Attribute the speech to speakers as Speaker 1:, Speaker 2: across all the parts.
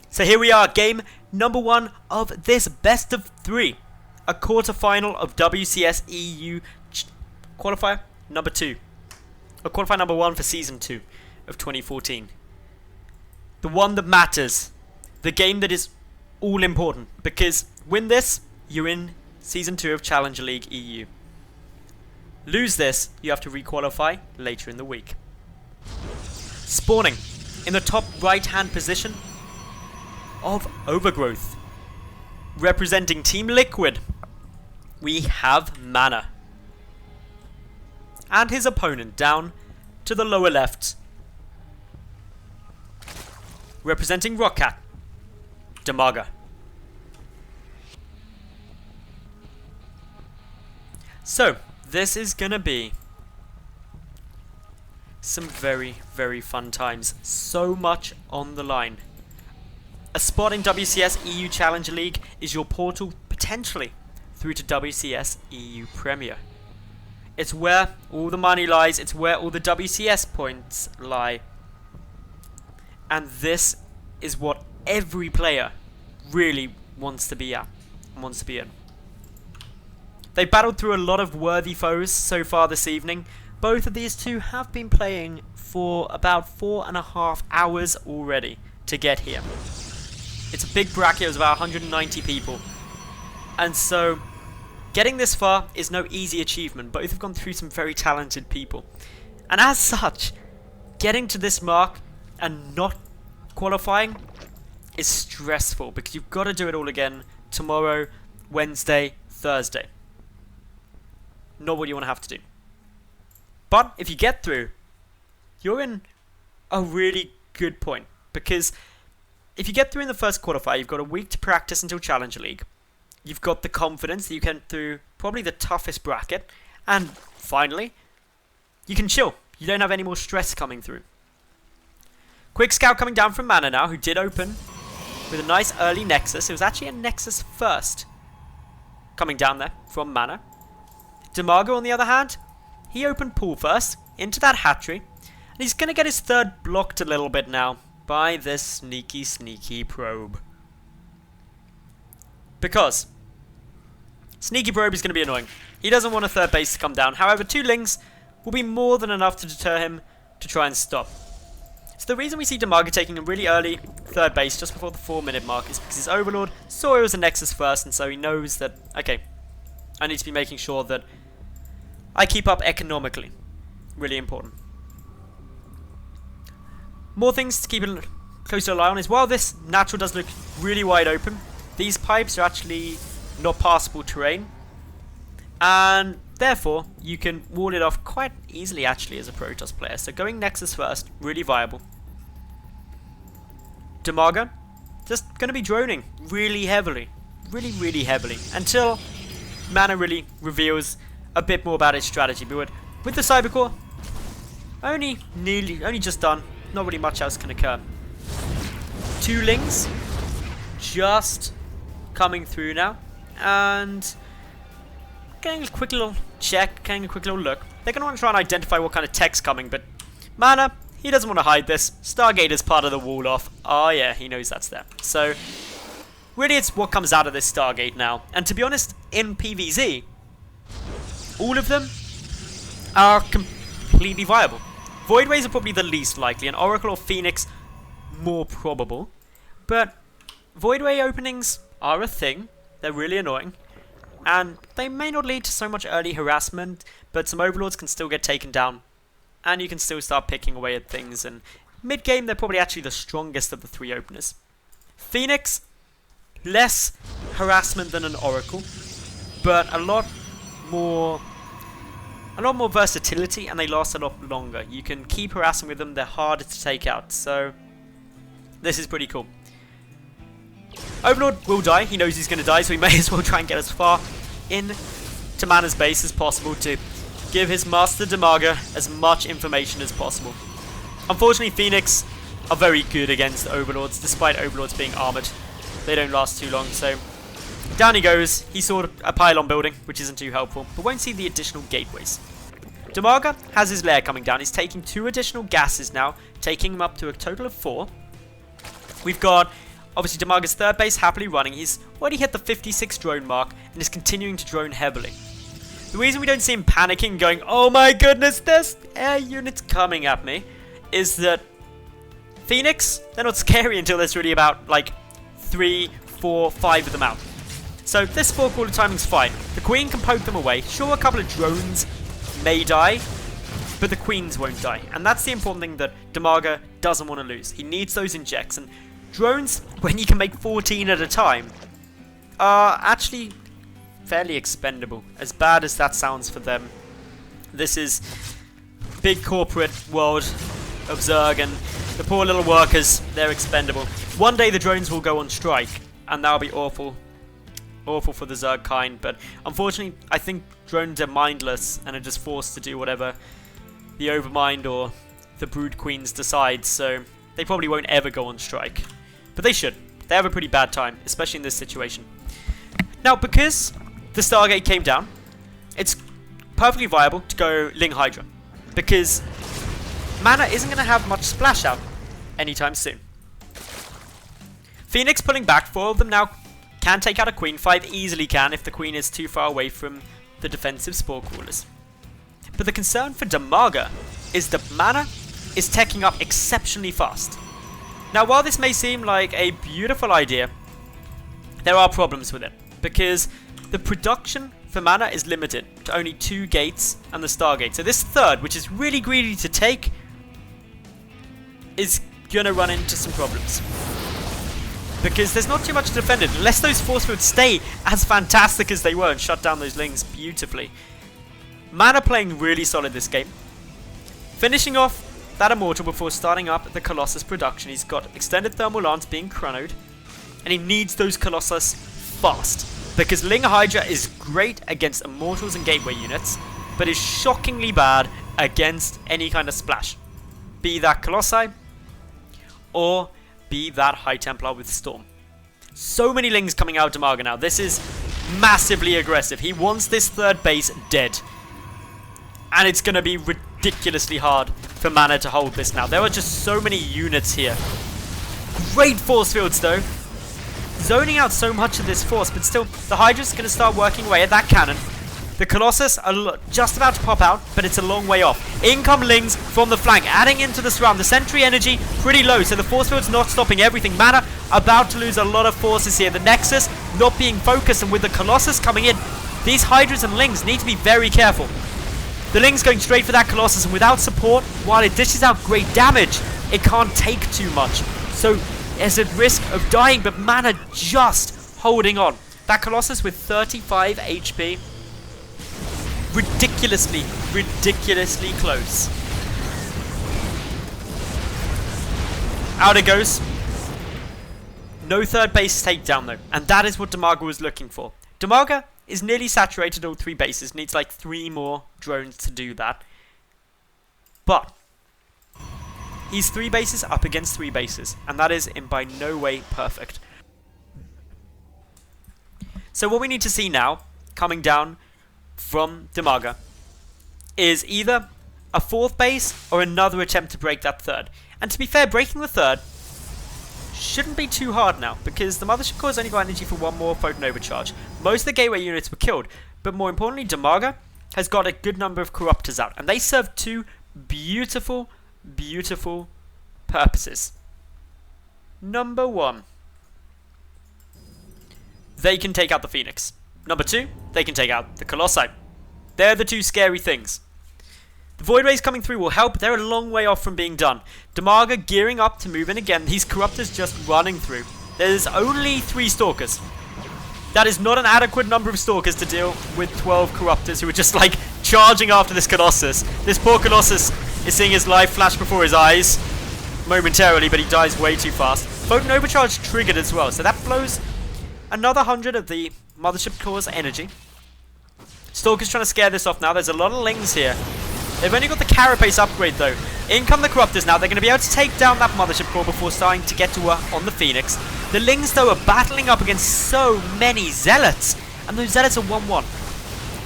Speaker 1: So here we are, game number 1 of this best of 3. A quarterfinal of WCS EU qualifier number 2. A qualifier number 1 for season 2 of 2014. The one that matters. The game that is all important. Because win this, you're in season 2 of Challenger League EU. Lose this, you have to requalify later in the week. Spawning in the top right hand position of Overgrowth. Representing Team Liquid, we have MaNa. And his opponent down to the lower left. Representing Rockcat, Dimaga. So, this is gonna be some very, very fun times. So much on the line. A spot in WCS EU Challenger League is your portal, potentially, through to WCS EU Premier. It's where all the money lies, it's where all the WCS points lie. And this is what every player really wants to be at, and wants to be in. They've battled through a lot of worthy foes so far this evening. Both of these two have been playing for about 4.5 hours already to get here. It's a big bracket, it was about 190 people. And so, getting this far is no easy achievement. Both have gone through some very talented people. And as such, getting to this mark and not qualifying is stressful. Because you've got to do it all again tomorrow, Wednesday, Thursday. Not what you want to have to do. But if you get through, you're in a really good point. Because if you get through in the first qualifier, you've got a week to practice until Challenger League. You've got the confidence that you can through probably the toughest bracket. And finally, you can chill. You don't have any more stress coming through. Quick scout coming down from MaNa now, who did open with a nice early Nexus. It was actually a Nexus first coming down there from MaNa. Dimaga, on the other hand, he opened pool first into that hatchery. And he's going to get his third blocked a little bit now by this sneaky probe. Because sneaky probe is going to be annoying. He doesn't want a third base to come down. However, 2 lings will be more than enough to deter him to try and stop. So the reason we see Dimaga taking a really early third base just before the 4-minute mark is because his Overlord saw it was a Nexus first, and so he knows that, okay, I need to be making sure that I keep up economically. Really important. More things to keep a closer eye on is while this natural does look really wide open, these pipes are actually not passable terrain, and therefore you can wall it off quite easily actually as a Protoss player. So going Nexus first, really viable. Dimaga, just going to be droning really heavily, really heavily, until MaNa really reveals a bit more about its strategy. But with the Cybercore, only just done. Not really much else can occur. 2 lings just coming through now, and getting a quick little check, getting a quick little look. They're going to want to try and identify what kind of tech's coming, but MaNa, he doesn't want to hide this. Stargate is part of the wall off. Oh yeah, he knows that's there. So really it's what comes out of this Stargate now. And to be honest, in PvZ, all of them are completely viable. Voidways are probably the least likely, and Oracle or Phoenix more probable. But Voidway openings are a thing. They're really annoying. And they may not lead to so much early harassment, but some Overlords can still get taken down. And you can still start picking away at things. And mid-game, they're probably actually the strongest of the 3 openers. Phoenix, less harassment than an Oracle, but a lot more versatility, and they last a lot longer. You can keep harassing with them, they're harder to take out, so this is pretty cool. Overlord will die, he knows he's going to die, so he may as well try and get as far in to MaNa's base as possible to give his master Dimaga as much information as possible. Unfortunately, Phoenix are very good against Overlords, despite Overlords being armoured. They don't last too long, so down he goes. He saw a pylon building, which isn't too helpful, but won't see the additional gateways. Dimaga has his lair coming down. He's taking 2 additional gases now, taking him up to a total of 4. We've got Obviously, Dimaga's third base happily running. He's already hit the 56 drone mark and is continuing to drone heavily. The reason we don't see him panicking, going, "Oh my goodness, there's air units coming at me," is that Phoenix, they're not scary until there's really about like 3, 4, 5 of them out. So this 4-caller timing's fine. The Queen can poke them away. Sure, a couple of drones may die, but the Queens won't die. And that's the important thing that Dimaga doesn't want to lose. He needs those injects. And drones, when you can make 14 at a time, are actually fairly expendable. As bad as that sounds for them. This is big corporate world of Zerg, and the poor little workers, they're expendable. One day the drones will go on strike, and that'll be awful. Awful for the Zerg kind, but unfortunately I think drones are mindless and are just forced to do whatever the Overmind or the Brood Queens decide, so they probably won't ever go on strike. But they should. They have a pretty bad time, especially in this situation. Now, because the Stargate came down, it's perfectly viable to go Ling Hydra, because MaNa isn't going to have much splash out anytime soon. Phoenix pulling back, 4 of them now can take out a Queen. 5 easily can if the Queen is too far away from the defensive Spore Crawlers. But the concern for Dimaga is that MaNa is teching up exceptionally fast. Now, while this may seem like a beautiful idea, there are problems with it, because the production for MaNa is limited to only 2 gates and the Stargate. So this third, which is really greedy to take, is gonna run into some problems. Because there's not too much to defend it, unless those force fields stay as fantastic as they were and shut down those Lings beautifully. MaNa playing really solid this game. Finishing off that Immortal before starting up the Colossus production. He's got extended thermal lance being chronoed, and he needs those Colossus fast. Because Ling Hydra is great against Immortals and Gateway units, but is shockingly bad against any kind of splash. Be that Colossi, or be that High Templar with Storm. So many Lings coming out of Dimaga now. This is massively aggressive. He wants this third base dead. And it's going to be ridiculously hard for MaNa to hold this now. There are just so many units here. Great force fields though. Zoning out so much of this force, but still, the Hydra's going to start working away at that cannon. The Colossus are just about to pop out, but it's a long way off. In come Lings from the flank, adding into the surround. The sentry energy pretty low, so the force field's not stopping everything. MaNa about to lose a lot of forces here. The Nexus not being focused, and with the Colossus coming in, these Hydras and Lings need to be very careful. The Ling's going straight for that Colossus, and without support, while it dishes out great damage, it can't take too much. So there's a risk of dying, but MaNa just holding on. That Colossus with 35 HP. Ridiculously close. Out it goes. No third base takedown though, and that is what Dimaga was looking for. Dimaga is nearly saturated all 3 bases, needs like 3 more drones to do that. But he's 3 bases up against 3 bases, and that is in by no way perfect. So what we need to see now, coming down from Dimaga, is either a 4th base or another attempt to break that 3rd. And to be fair, breaking the 3rd shouldn't be too hard now, because the Mothership Core's only got energy for 1 more Photon Overcharge. Most of the Gateway units were killed, but more importantly, Dimaga has got a good number of Corruptors out, and they serve 2 beautiful purposes. Number 1, they can take out the Phoenix. Number 2, they can take out the Colossi. They're the 2 scary things. The Void Rays coming through will help. They're a long way off from being done. Dimaga gearing up to move in again. These Corruptors just running through. There's only 3 Stalkers. That is not an adequate number of Stalkers to deal with 12 Corruptors who are just like charging after this Colossus. This poor Colossus is seeing his life flash before his eyes momentarily, but he dies way too fast. Photon Overcharge triggered as well, so that blows another 100 of the Mothership Core's energy. Stalker's trying to scare this off now. There's a lot of Lings here. They've only got the Carapace upgrade though. In come the Corruptors now. They're going to be able to take down that Mothership Core before starting to get to work on the Phoenix. The Lings though are battling up against so many Zealots. And those Zealots are 1-1.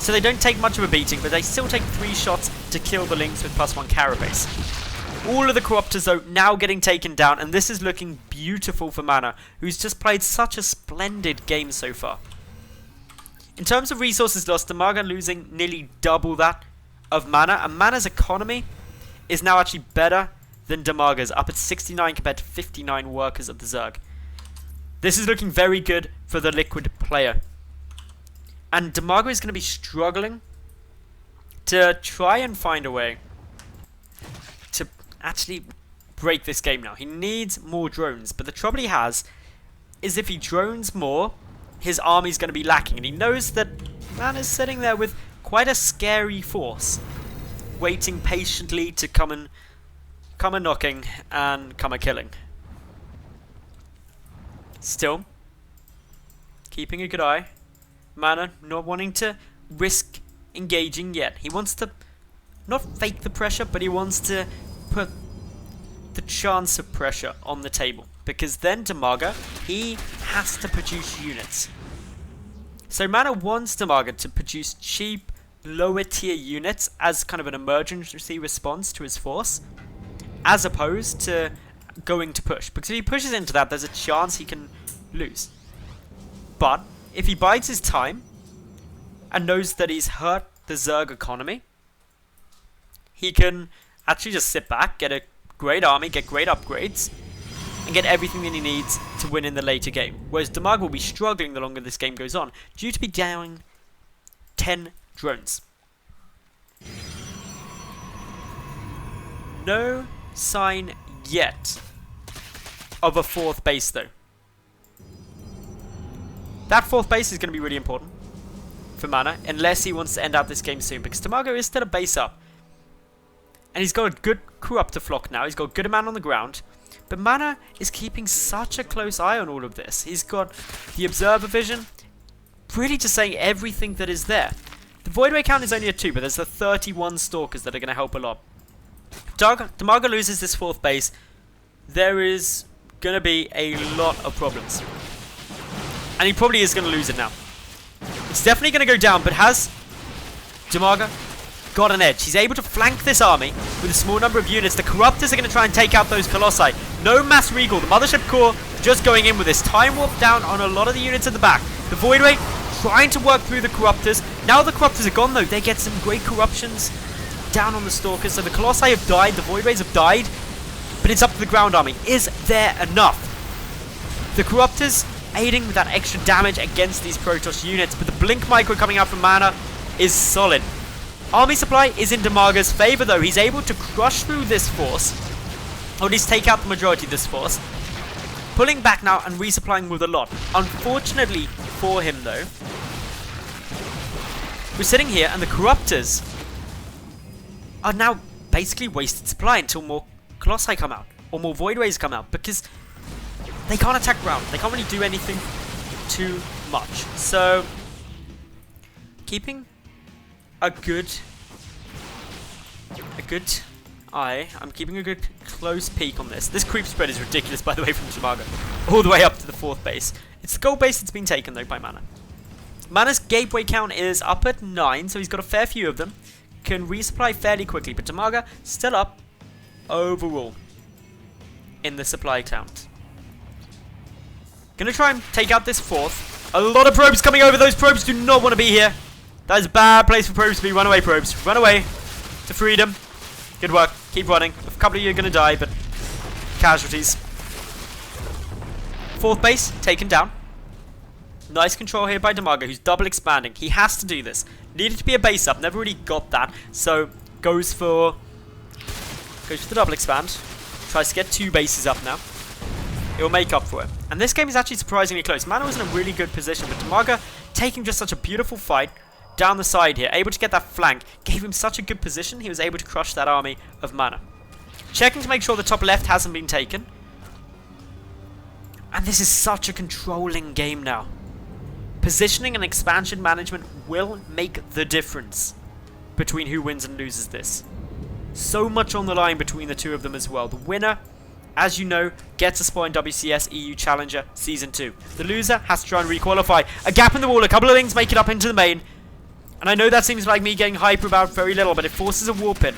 Speaker 1: So they don't take much of a beating, but they still take 3 shots to kill the Lings with +1 Carapace. All of the Corruptors, though, now getting taken down, and this is looking beautiful for MaNa, who's just played such a splendid game so far. In terms of resources lost, Dimaga losing nearly double that of MaNa, and MaNa's economy is now actually better than Dimaga's, up at 69 compared to 59 workers of the Zerg. This is looking very good for the Liquid player. And Dimaga is going to be struggling to try and find a way to actually break this game now. He needs more drones, but the trouble he has is if he drones more, his army's going to be lacking, and he knows that MaNa's sitting there with quite a scary force, waiting patiently to come a knocking and come a killing. Still, keeping a good eye. MaNa not wanting to risk engaging yet. He wants to not fake the pressure, but he wants to put the chance of pressure on the table, because then Dimaga, he has to produce units. So MaNa wants Dimaga to produce cheap, lower tier units as kind of an emergency response to his force, as opposed to going to push, because if he pushes into that, there's a chance he can lose. But if he bides his time and knows that he's hurt the Zerg economy, he can actually just sit back, get a great army, get great upgrades, and get everything that he needs to win in the later game. Whereas Dimaga will be struggling the longer this game goes on, due to be down 10 drones. No sign yet of a fourth base, though. That fourth base is going to be really important for MaNa, unless he wants to end out this game soon, because Dimaga is still a base up. And he's got a good Corruptor flock now, he's got a good amount on the ground, but MaNa is keeping such a close eye on all of this. He's got the Observer Vision, really just saying everything that is there. The Voidway count is only a 2, but there's the 31 Stalkers that are going to help a lot. If Dimaga loses this fourth base, there is going to be a lot of problems. And he probably is going to lose it now. It's definitely going to go down, but has Dimaga got an edge? He's able to flank this army with a small number of units. The Corruptors are going to try and take out those Colossi. No mass recall. The Mothership Core just going in with this. Time Warp down on a lot of the units at the back. The Voidway trying to work through the Corruptors. Now the Corruptors are gone, though. They get some great corruptions down on the Stalkers. So the Colossi have died. The Voidways have died. But it's up to the ground army. Is there enough? The Corruptors aiding with that extra damage against these Protoss units, but the Blink Micro coming out from MaNa is solid. Army supply is in Dimaga's favor, though. He's able to crush through this force, or at least take out the majority of this force, pulling back now and resupplying with a lot. Unfortunately for him, though, we're sitting here and the Corruptors are now basically wasted supply until more Colossi come out, or more Voidways come out, because they can't attack ground. They can't really do anything too much. So, keeping a good eye. I'm keeping a good close peek on this. This creep spread is ridiculous, by the way, from Dimaga. All the way up to the fourth base. It's the gold base that's been taken, though, by MaNa. MaNa's gateway count is up at 9, so he's got a fair few of them. Can resupply fairly quickly, but Dimaga still up overall in the supply count. Gonna try and take out this fourth. A lot of probes coming over. Those probes do not want to be here. That is a bad place for probes to be. Run away, probes. Run away to freedom. Good work. Keep running. A couple of you are going to die, but casualties. Fourth base taken down. Nice control here by Dimaga, who's double expanding. He has to do this. Needed to be a base up. Never really got that. So goes for the double expand. Tries to get 2 bases up now. It will make up for it. And this game is actually surprisingly close. MaNa was in a really good position, but Dimaga taking just such a beautiful fight down the side here, able to get that flank, gave him such a good position, he was able to crush that army of MaNa. Checking to make sure the top left hasn't been taken. And this is such a controlling game now. Positioning and expansion management will make the difference between who wins and loses this. So much on the line between the two of them as well. The winner, as you know, gets a spot in WCS EU Challenger Season 2. The loser has to try and requalify. A gap in the wall, a couple of things make it up into the main. And I know that seems like me getting hyper about very little, but it forces a warp in.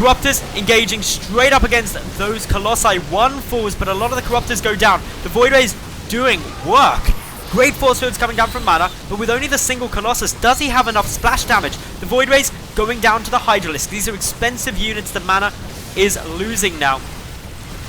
Speaker 1: Corruptors engaging straight up against those Colossi. One falls, but a lot of the Corruptors go down. The Void Rays doing work. Great force fields coming down from MaNa, but with only the single Colossus, does he have enough splash damage? The Void Rays going down to the Hydralisk. These are expensive units that MaNa is losing now.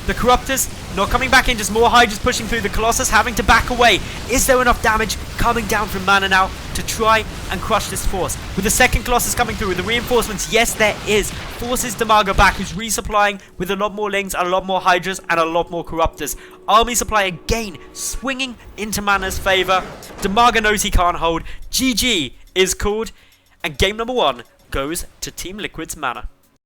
Speaker 1: The Corruptors not coming back in, just more Hydras pushing through. The Colossus having to back away. Is there enough damage coming down from MaNa now to try and crush this force? With the second Colossus coming through, with the reinforcements, yes there is. Forces Dimaga back, who's resupplying with a lot more Lings, a lot more Hydras, and a lot more Corruptors. Army supply again swinging into MaNa's favour. Dimaga knows he can't hold. GG is called, and game number 1 goes to Team Liquid's MaNa.